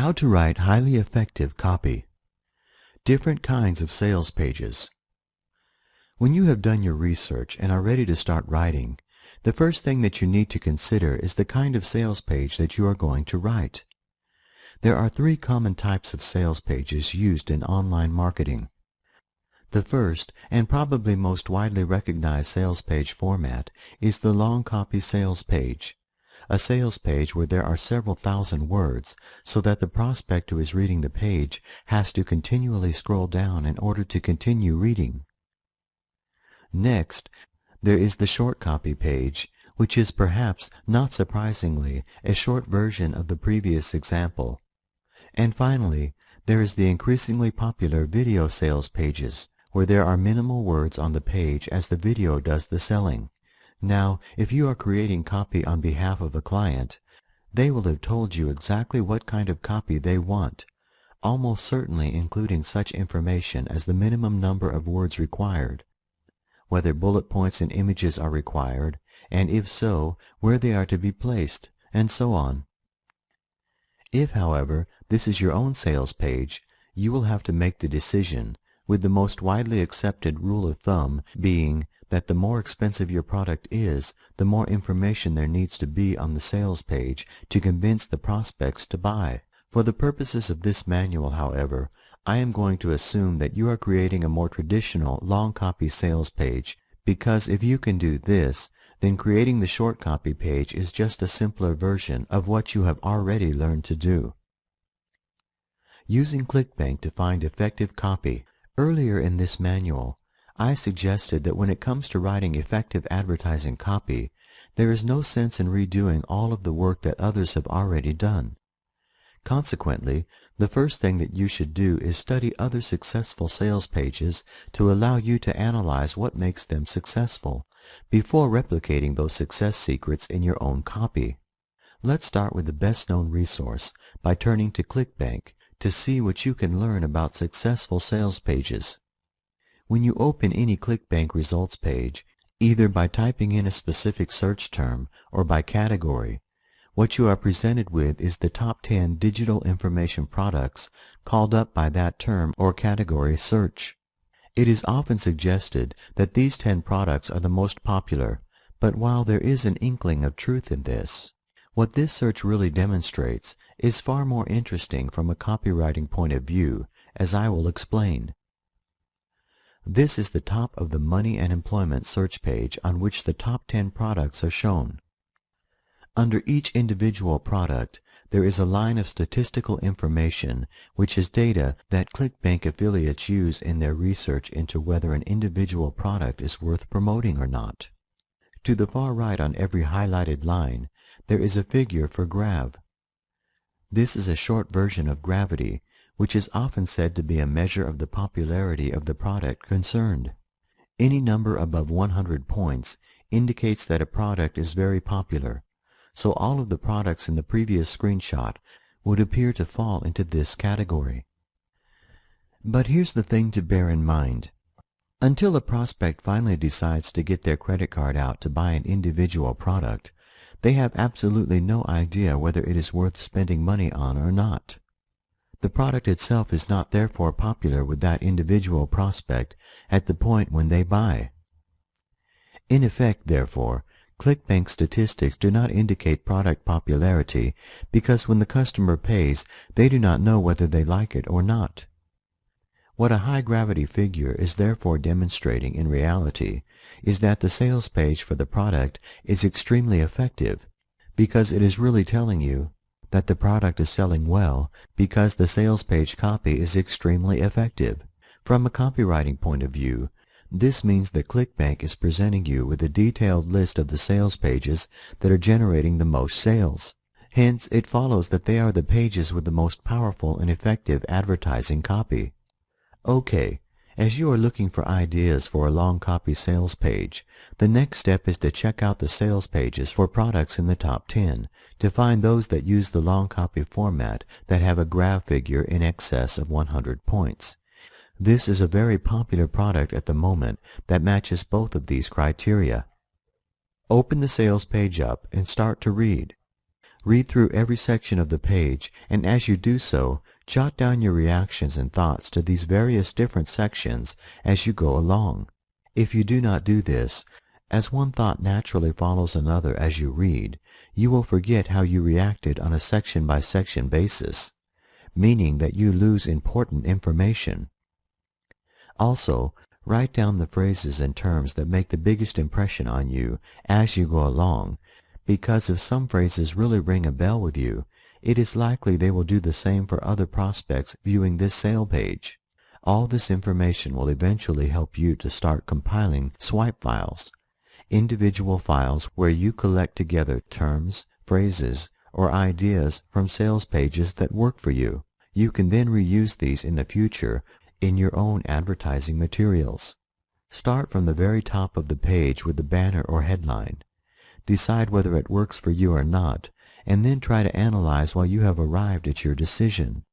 How to write highly effective copy. Different kinds of sales pages. When you have done your research and are ready to start writing, the first thing that you need to consider is the kind of sales page that you are going to write. There are three common types of sales pages used in online marketing. The first, and probably most widely recognized sales page format, is the long copy sales page. A sales page where there are several thousand words, so that the prospect who is reading the page has to continually scroll down in order to continue reading. Next, there is the short copy page, which is perhaps, not surprisingly, a short version of the previous example. And finally, there is the increasingly popular video sales pages, where there are minimal words on the page as the video does the selling. Now, if you are creating copy on behalf of a client, they will have told you exactly what kind of copy they want, almost certainly including such information as the minimum number of words required, whether bullet points and images are required, and if so, where they are to be placed, and so on. If, however, this is your own sales page, you will have to make the decision, with the most widely accepted rule of thumb being that the more expensive your product is, the more information there needs to be on the sales page to convince the prospects to buy. For the purposes of this manual, however, I am going to assume that you are creating a more traditional long copy sales page, because if you can do this, then creating the short copy page is just a simpler version of what you have already learned to do. Using ClickBank to find effective copy. Earlier in this manual, I suggested that when it comes to writing effective advertising copy, there is no sense in redoing all of the work that others have already done. Consequently, the first thing that you should do is study other successful sales pages to allow you to analyze what makes them successful, before replicating those success secrets in your own copy. Let's start with the best-known resource by turning to ClickBank to see what you can learn about successful sales pages. When you open any ClickBank results page, either by typing in a specific search term or by category, what you are presented with is the top 10 digital information products called up by that term or category search. It is often suggested that these 10 products are the most popular, but while there is an inkling of truth in this, what this search really demonstrates is far more interesting from a copywriting point of view, as I will explain. This is the top of the money and employment search page on which the top 10 products are shown. Under each individual product, there is a line of statistical information, which is data that ClickBank affiliates use in their research into whether an individual product is worth promoting or not. To the far right on every highlighted line, there is a figure for grav. This is a short version of gravity, which is often said to be a measure of the popularity of the product concerned. Any number above 100 points indicates that a product is very popular, so all of the products in the previous screenshot would appear to fall into this category. But here's the thing to bear in mind. Until a prospect finally decides to get their credit card out to buy an individual product, they have absolutely no idea whether it is worth spending money on or not. The product itself is not therefore popular with that individual prospect at the point when they buy. In effect, therefore, ClickBank statistics do not indicate product popularity because when the customer pays, they do not know whether they like it or not. What a high-gravity figure is therefore demonstrating in reality is that the sales page for the product is extremely effective, because it is really telling you that the product is selling well because the sales page copy is extremely effective. From a copywriting point of view, this means that ClickBank is presenting you with a detailed list of the sales pages that are generating the most sales. Hence, it follows that they are the pages with the most powerful and effective advertising copy. Okay, as you are looking for ideas for a long copy sales page, the next step is to check out the sales pages for products in the top 10 to find those that use the long copy format that have a grav figure in excess of 100 points. This is a very popular product at the moment that matches both of these criteria. Open the sales page up and start to read. Read through every section of the page, and as you do so, jot down your reactions and thoughts to these various different sections as you go along. If you do not do this, as one thought naturally follows another as you read, you will forget how you reacted on a section-by-section basis, meaning that you lose important information. Also, write down the phrases and terms that make the biggest impression on you as you go along, because if some phrases really ring a bell with you, it is likely they will do the same for other prospects viewing this sale page. All this information will eventually help you to start compiling swipe files, individual files where you collect together terms, phrases, or ideas from sales pages that work for you. You can then reuse these in the future in your own advertising materials. Start from the very top of the page with the banner or headline. Decide whether it works for you or not, and then try to analyze why you have arrived at your decision.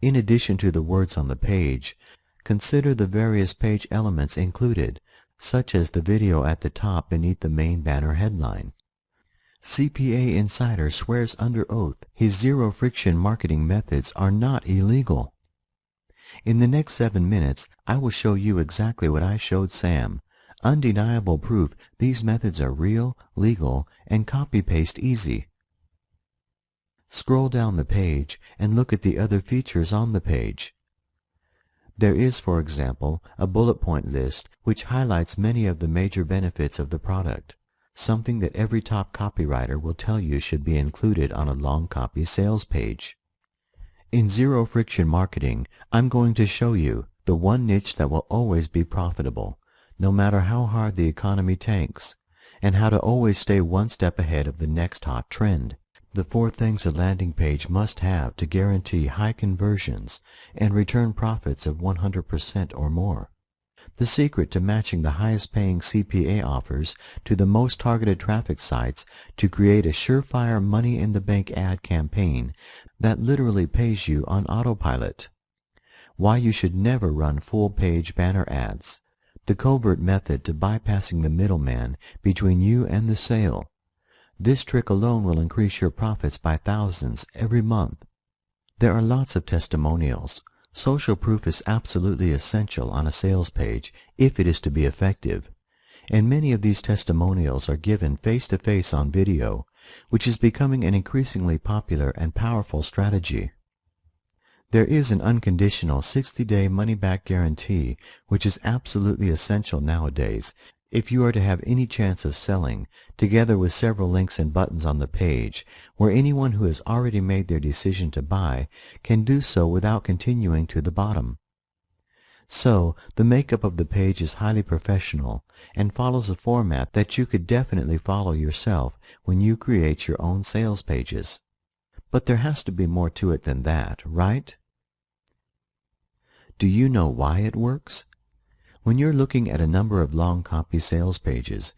In addition to the words on the page, consider the various page elements included, such as the video at the top beneath the main banner headline. CPA Insider swears under oath his zero-friction marketing methods are not illegal. In the next 7 minutes, I will show you exactly what I showed Sam. Undeniable proof these methods are real, legal, and copy-paste easy. Scroll down the page and look at the other features on the page. There is, for example, a bullet point list which highlights many of the major benefits of the product, something that every top copywriter will tell you should be included on a long copy sales page. In Zero Friction Marketing, I'm going to show you the one niche that will always be profitable, no matter how hard the economy tanks, and how to always stay one step ahead of the next hot trend. The 4 things a landing page must have to guarantee high conversions and return profits of 100% or more. The secret to matching the highest paying CPA offers to the most targeted traffic sites to create a surefire money in the bank ad campaign that literally pays you on autopilot. Why you should never run full page banner ads. The covert method to bypassing the middleman between you and the sale. This trick alone will increase your profits by thousands every month. There are lots of testimonials. Social proof is absolutely essential on a sales page if it is to be effective, and many of these testimonials are given face-to-face on video, which is becoming an increasingly popular and powerful strategy. There is an unconditional 60-day money-back guarantee, which is absolutely essential nowadays if you are to have any chance of selling, together with several links and buttons on the page where anyone who has already made their decision to buy can do so without continuing to the bottom. So, the makeup of the page is highly professional and follows a format that you could definitely follow yourself when you create your own sales pages. But there has to be more to it than that, right? Do you know why it works? When you're looking at a number of long copy sales pages,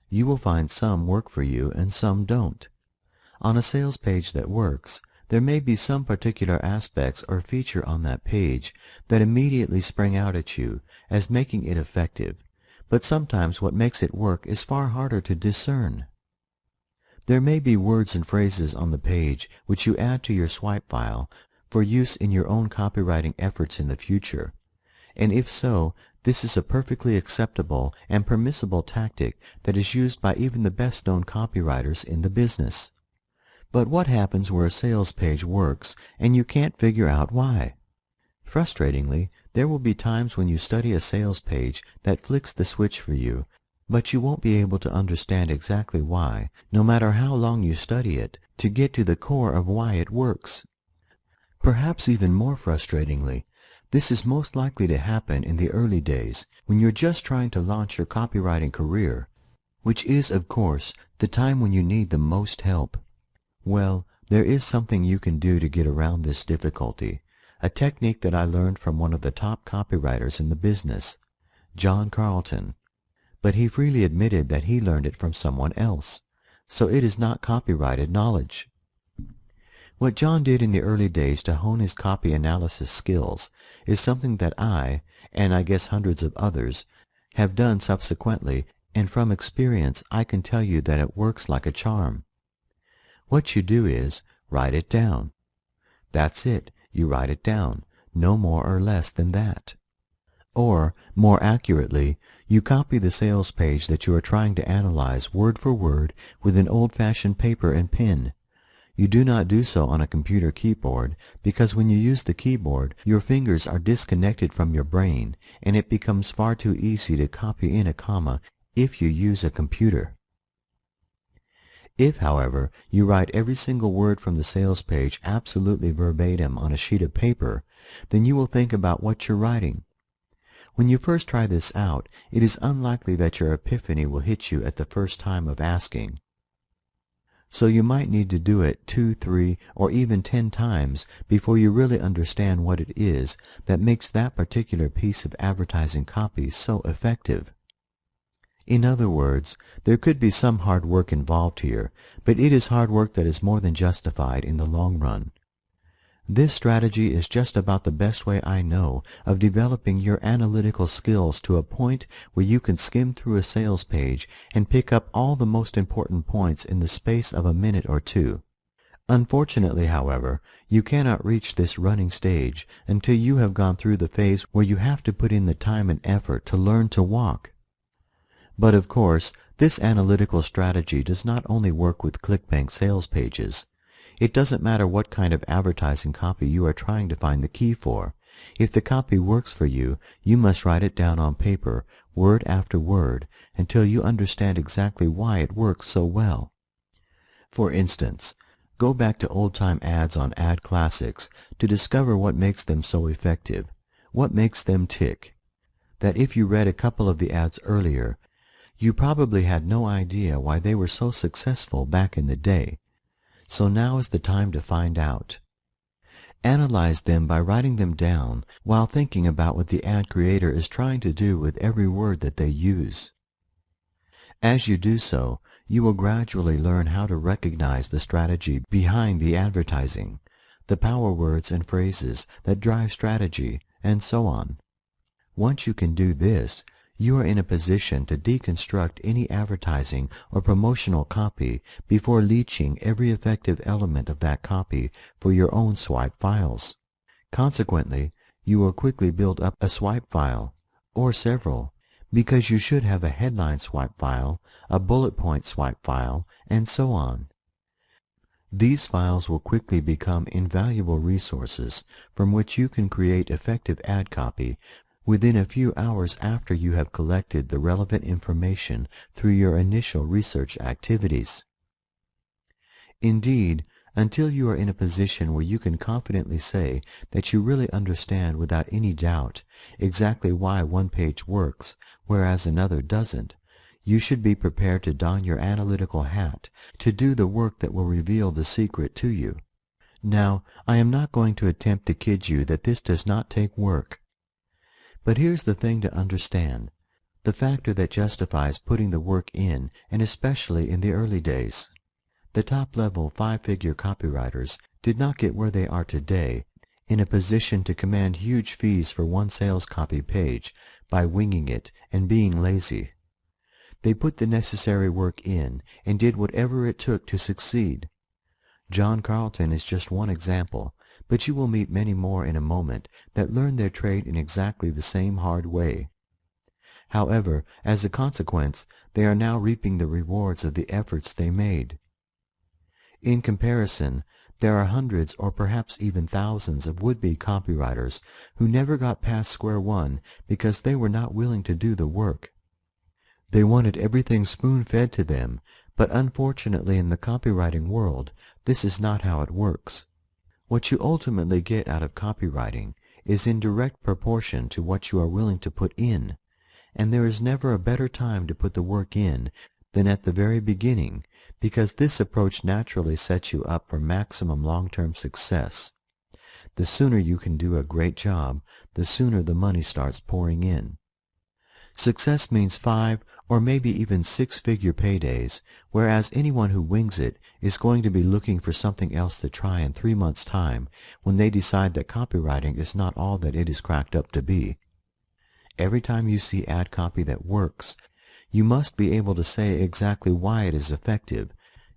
you will find some work for you and some don't. On a sales page that works, there may be some particular aspects or feature on that page that immediately spring out at you as making it effective, but sometimes what makes it work is far harder to discern. There may be words and phrases on the page which you add to your swipe file for use in your own copywriting efforts in the future, and if so, this is a perfectly acceptable and permissible tactic that is used by even the best-known copywriters in the business. But what happens where a sales page works and you can't figure out why? Frustratingly, there will be times when you study a sales page that flicks the switch for you, but you won't be able to understand exactly why, no matter how long you study it, to get to the core of why it works. Perhaps even more frustratingly, this is most likely to happen in the early days when you're just trying to launch your copywriting career, which is, of course, the time when you need the most help. Well, there is something you can do to get around this difficulty, a technique that I learned from one of the top copywriters in the business, John Carlton. But he freely admitted that he learned it from someone else, so it is not copyrighted knowledge. What John did in the early days to hone his copy analysis skills is something that I, and I guess hundreds of others, have done subsequently, and from experience I can tell you that it works like a charm. What you do is write it down. That's it, you write it down, no more or less than that. Or, more accurately, you copy the sales page that you are trying to analyze word for word with an old-fashioned paper and pen. You do not do so on a computer keyboard, because when you use the keyboard, your fingers are disconnected from your brain, and it becomes far too easy to copy in a comma if you use a computer. If, however, you write every single word from the sales page absolutely verbatim on a sheet of paper, then you will think about what you're writing. When you first try this out, it is unlikely that your epiphany will hit you at the first time of asking. So you might need to do it 2, 3, or even 10 times before you really understand what it is that makes that particular piece of advertising copy so effective. In other words, there could be some hard work involved here, but it is hard work that is more than justified in the long run. This strategy is just about the best way I know of developing your analytical skills to a point where you can skim through a sales page and pick up all the most important points in the space of a minute or two. Unfortunately, however, you cannot reach this running stage until you have gone through the phase where you have to put in the time and effort to learn to walk. But of course, this analytical strategy does not only work with ClickBank sales pages. It doesn't matter what kind of advertising copy you are trying to find the key for. If the copy works for you, you must write it down on paper, word after word, until you understand exactly why it works so well. For instance, go back to old-time ads on Ad Classics to discover what makes them so effective, what makes them tick. That if you read a couple of the ads earlier, you probably had no idea why they were so successful back in the day. So now is the time to find out. Analyze them by writing them down while thinking about what the ad creator is trying to do with every word that they use. As you do so, you will gradually learn how to recognize the strategy behind the advertising, the power words and phrases that drive strategy, and so on. Once you can do this, you are in a position to deconstruct any advertising or promotional copy before leeching every effective element of that copy for your own swipe files. Consequently, you will quickly build up a swipe file, or several, because you should have a headline swipe file, a bullet point swipe file, and so on. These files will quickly become invaluable resources from which you can create effective ad copy within a few hours after you have collected the relevant information through your initial research activities. Indeed, until you are in a position where you can confidently say that you really understand without any doubt exactly why one page works, whereas another doesn't, you should be prepared to don your analytical hat to do the work that will reveal the secret to you. Now, I am not going to attempt to kid you that this does not take work. But here's the thing to understand, the factor that justifies putting the work in, and especially in the early days. The top-level 5-figure copywriters did not get where they are today, in a position to command huge fees for one sales copy page by winging it and being lazy. They put the necessary work in and did whatever it took to succeed. John Carlton is just one example, but you will meet many more in a moment that learn their trade in exactly the same hard way. However, as a consequence, they are now reaping the rewards of the efforts they made. In comparison, there are hundreds or perhaps even thousands of would-be copywriters who never got past square one because they were not willing to do the work. They wanted everything spoon-fed to them, but unfortunately in the copywriting world, this is not how it works. What you ultimately get out of copywriting is in direct proportion to what you are willing to put in, and there is never a better time to put the work in than at the very beginning, because this approach naturally sets you up for maximum long-term success. The sooner you can do a great job, the sooner the money starts pouring in. Success means 5 or maybe even 6-figure paydays, whereas anyone who wings it is going to be looking for something else to try in 3 months' time when they decide that copywriting is not all that it is cracked up to be. Every time you see ad copy that works, you must be able to say exactly why it is effective.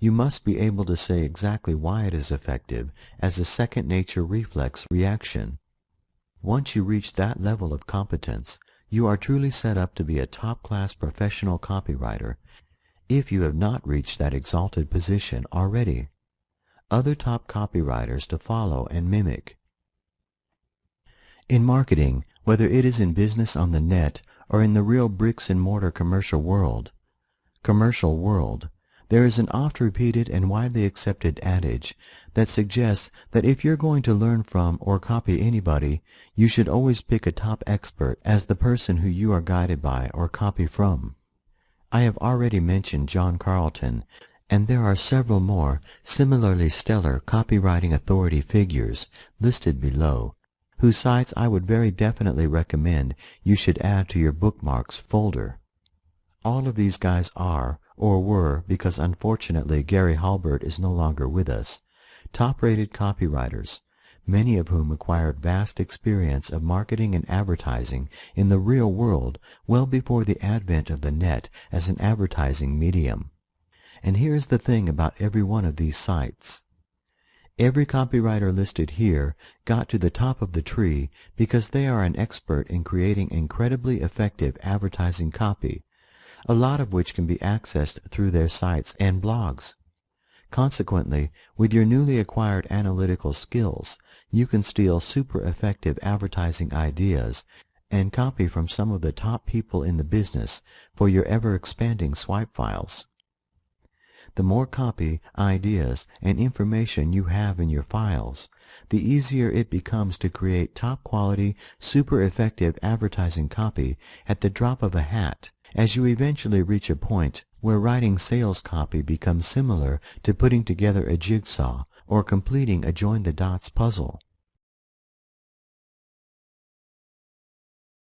You must be able to say exactly why it is effective as a second-nature reflex reaction. Once you reach that level of competence, you are truly set up to be a top-class professional copywriter, if you have not reached that exalted position already. Other top copywriters to follow and mimic. In marketing, whether it is in business on the net or in the real bricks-and-mortar commercial world, there is an oft-repeated and widely accepted adage that suggests that if you're going to learn from or copy anybody, you should always pick a top expert as the person who you are guided by or copy from. I have already mentioned John Carlton, and there are several more similarly stellar copywriting authority figures listed below, whose sites I would very definitely recommend you should add to your bookmarks folder. All of these guys are, or were, because unfortunately Gary Halbert is no longer with us, top-rated copywriters, many of whom acquired vast experience of marketing and advertising in the real world well before the advent of the net as an advertising medium. And here's the thing about every one of these sites. Every copywriter listed here got to the top of the tree because they are an expert in creating incredibly effective advertising copy, a lot of which can be accessed through their sites and blogs. Consequently, with your newly acquired analytical skills, you can steal super effective advertising ideas and copy from some of the top people in the business for your ever-expanding swipe files. The more copy, ideas, and information you have in your files, the easier it becomes to create top-quality, super effective advertising copy at the drop of a hat, as you eventually reach a point where writing sales copy becomes similar to putting together a jigsaw or completing a join-the-dots puzzle.